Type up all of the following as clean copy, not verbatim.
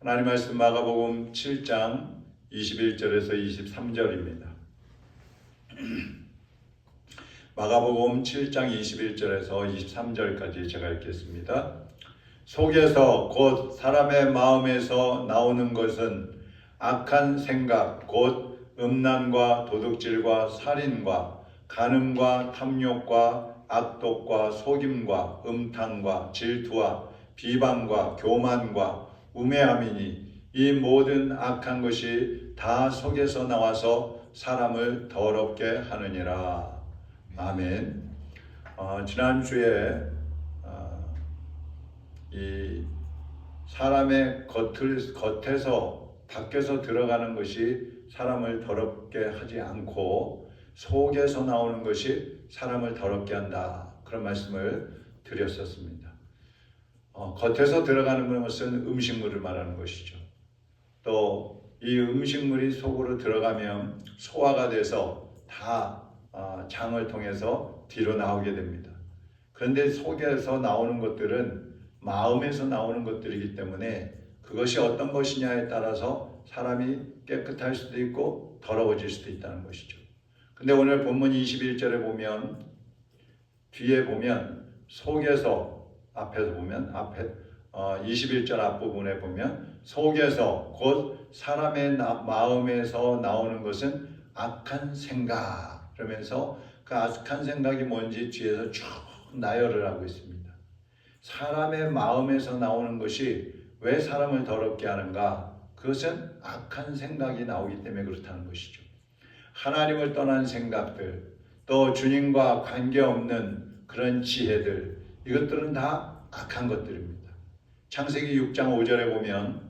하나님 말씀 마가복음 7장 21절에서 23절입니다. 마가복음 7장 21절에서 23절까지 제가 읽겠습니다. 속에서 곧 사람의 마음에서 나오는 것은 악한 생각 곧 음란과 도둑질과 살인과 간음과 탐욕과 악독과 속임과 음탕과 질투와 비방과 교만과 우매함이니 이 모든 악한 것이 다 속에서 나와서 사람을 더럽게 하느니라. 아멘. 지난주에 이 사람의 겉에서 밖에서 들어가는 것이 사람을 더럽게 하지 않고 속에서 나오는 것이 사람을 더럽게 한다. 그런 말씀을 드렸었습니다. 겉에서 들어가는 것은 음식물을 말하는 것이죠. 또 이 음식물이 속으로 들어가면 소화가 돼서 다 장을 통해서 뒤로 나오게 됩니다. 그런데 속에서 나오는 것들은 마음에서 나오는 것들이기 때문에 그것이 어떤 것이냐에 따라서 사람이 깨끗할 수도 있고 더러워질 수도 있다는 것이죠. 근데 오늘 본문 21절에 보면 뒤에 보면 속에서 앞에서 보면 21절 앞부분에 보면 속에서 곧 사람의 마음에서 나오는 것은 악한 생각 그러면서 그 악한 생각이 뭔지 뒤에서 쭉 나열을 하고 있습니다. 사람의 마음에서 나오는 것이 왜 사람을 더럽게 하는가? 그것은 악한 생각이 나오기 때문에 그렇다는 것이죠. 하나님을 떠난 생각들, 또 주님과 관계없는 그런 지혜들, 이것들은 다 악한 것들입니다. 창세기 6장 5절에 보면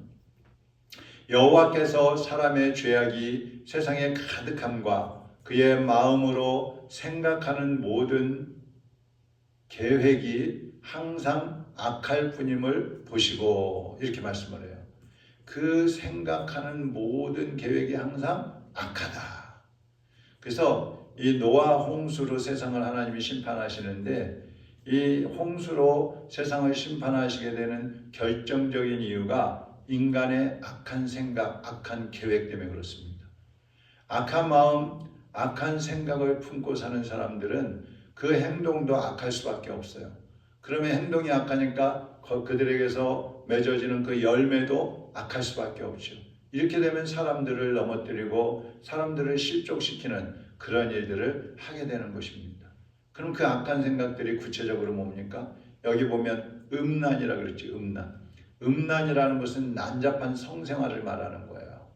여호와께서 사람의 죄악이 세상에 가득함과 그의 마음으로 생각하는 모든 계획이 항상 악할 뿐임을 보시고 이렇게 말씀을 해요. 그 생각하는 모든 계획이 항상 악하다. 그래서 이 노아 홍수로 세상을 하나님이 심판하시는데 이 홍수로 세상을 심판하시게 되는 결정적인 이유가 인간의 악한 생각, 악한 계획 때문에 그렇습니다. 악한 마음, 악한 생각을 품고 사는 사람들은 그 행동도 악할 수밖에 없어요. 그러면 행동이 악하니까 그들에게서 맺어지는 그 열매도 악할 수밖에 없죠. 이렇게 되면 사람들을 넘어뜨리고 사람들을 실족시키는 그런 일들을 하게 되는 것입니다. 그럼 그 악한 생각들이 구체적으로 뭡니까? 여기 보면 음란이라 그랬지, 음란. 음란이라는 것은 난잡한 성생활을 말하는 거예요.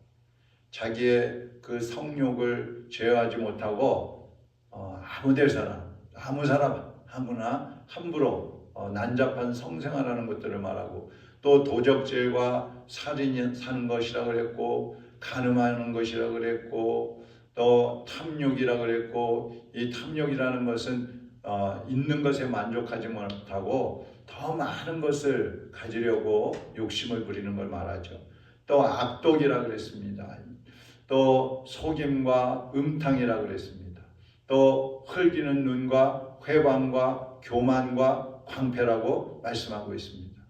자기의 그 성욕을 제어하지 못하고 아무 데서나 아무 사람 아무나 함부로 난잡한 성생활하는 것들을 말하고 또 도적질과 살인이 사는 것이라 그랬고 간음하는 것이라 그랬고 또 탐욕이라 그랬고 이 탐욕이라는 것은 있는 것에 만족하지 못하고 더 많은 것을 가지려고 욕심을 부리는 걸 말하죠. 또 악독이라 그랬습니다. 또 속임과 음탕이라 그랬습니다. 또 흘기는 눈과 회방과 교만과 광패라고 말씀하고 있습니다.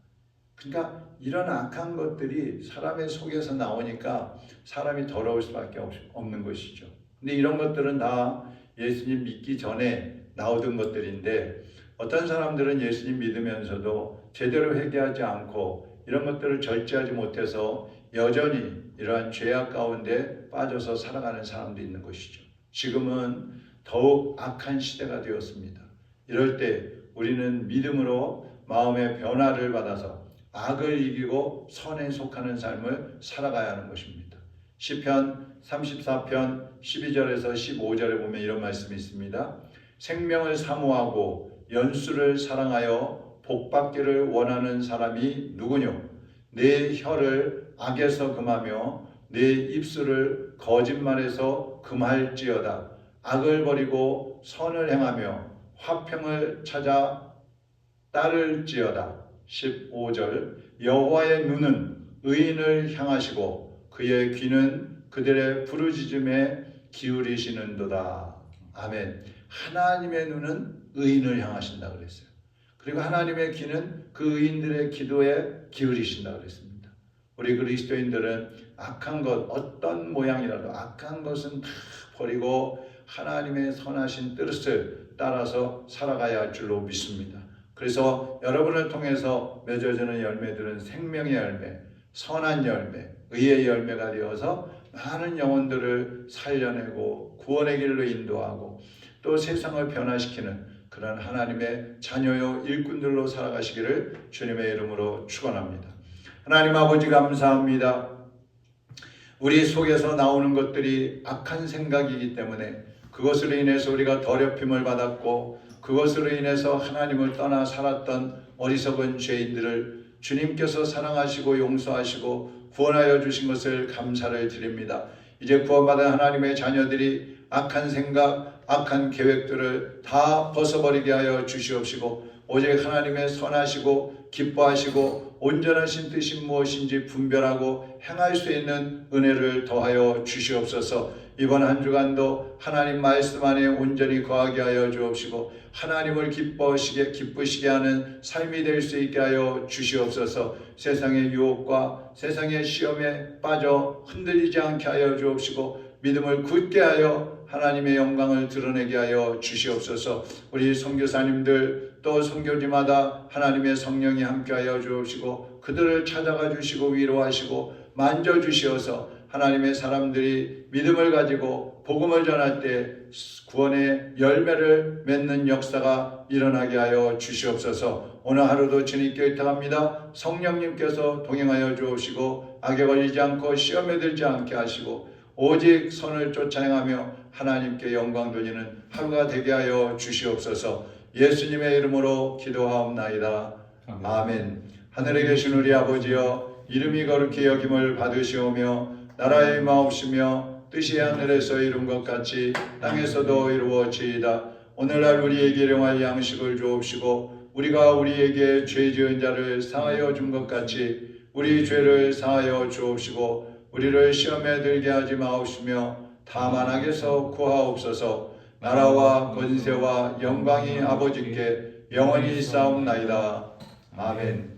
그러니까 이런 악한 것들이 사람의 속에서 나오니까 사람이 더러울 수밖에 없는 것이죠. 근데 이런 것들은 다 예수님 믿기 전에 나오던 것들인데 어떤 사람들은 예수님 믿으면서도 제대로 회개하지 않고 이런 것들을 절제하지 못해서 여전히 이러한 죄악 가운데 빠져서 살아가는 사람도 있는 것이죠. 지금은 더욱 악한 시대가 되었습니다. 이럴 때 우리는 믿음으로 마음의 변화를 받아서 악을 이기고 선에 속하는 삶을 살아가야 하는 것입니다. 시편 34편 12절에서 15절에 보면 이런 말씀이 있습니다. 생명을 사모하고 연수를 사랑하여 복받기를 원하는 사람이 누구뇨? 내 혀를 악에서 금하며 내 입술을 거짓말에서 금할지어다. 악을 버리고 선을 행하며 화평을 찾아 따를지어다. 15절 여호와의 눈은 의인을 향하시고 그의 귀는 그들의 부르짖음에 기울이시는도다. 아멘. 하나님의 눈은 의인을 향하신다 그랬어요. 그리고 하나님의 귀는 그 의인들의 기도에 기울이신다 그랬습니다. 우리 그리스도인들은 악한 것, 어떤 모양이라도 악한 것은 다 버리고 하나님의 선하신 뜻을 따라서 살아가야 할 줄로 믿습니다. 그래서 여러분을 통해서 맺어지는 열매들은 생명의 열매, 선한 열매, 의의 열매가 되어서 많은 영혼들을 살려내고 구원의 길로 인도하고 또 세상을 변화시키는 그런 하나님의 자녀요 일꾼들로 살아가시기를 주님의 이름으로 축원합니다. 하나님 아버지 감사합니다. 우리 속에서 나오는 것들이 악한 생각이기 때문에 그것으로 인해서 우리가 더럽힘을 받았고 그것으로 인해서 하나님을 떠나 살았던 어리석은 죄인들을 주님께서 사랑하시고 용서하시고 구원하여 주신 것을 감사를 드립니다. 이제 구원받은 하나님의 자녀들이 악한 생각, 악한 계획들을 다 벗어버리게 하여 주시옵시고 오직 하나님의 선하시고 기뻐하시고 온전하신 뜻이 무엇인지 분별하고 행할 수 있는 은혜를 더하여 주시옵소서. 이번 한 주간도 하나님 말씀 안에 온전히 거하게 하여 주옵시고 하나님을 기쁘시게 하는 삶이 될 수 있게 하여 주시옵소서. 세상의 유혹과 세상의 시험에 빠져 흔들리지 않게 하여 주옵시고 믿음을 굳게 하여 하나님의 영광을 드러내게 하여 주시옵소서. 우리 선교사님들 또 선교지마다 하나님의 성령이 함께하여 주옵시고 그들을 찾아가 주시고 위로하시고 만져주시어서 하나님의 사람들이 믿음을 가지고 복음을 전할 때 구원의 열매를 맺는 역사가 일어나게 하여 주시옵소서. 오늘 하루도 주님께 의탁합니다. 성령님께서 동행하여 주옵시고 악에 걸리지 않고 시험에 들지 않게 하시고 오직 선을 쫓아 행하며 하나님께 영광 돌리는 하루가 되게 하여 주시옵소서. 예수님의 이름으로 기도하옵나이다. 아멘. 하늘에 계신 우리 아버지여, 이름이 거룩히 여김을 받으시오며 나라의 임하옵시며 뜻이 하늘에서 이룬 것 같이 땅에서도 이루어지이다. 오늘날 우리에게 일용할 양식을 주옵시고 우리가 우리에게 죄 지은 자를 사하여 준 것 같이 우리 죄를 사하여 주옵시고 우리를 시험에 들게 하지 마옵시며 다만 악에서 구하옵소서. 나라와 권세와 영광이 아버지께 영원히 있사옵나이다. 아멘.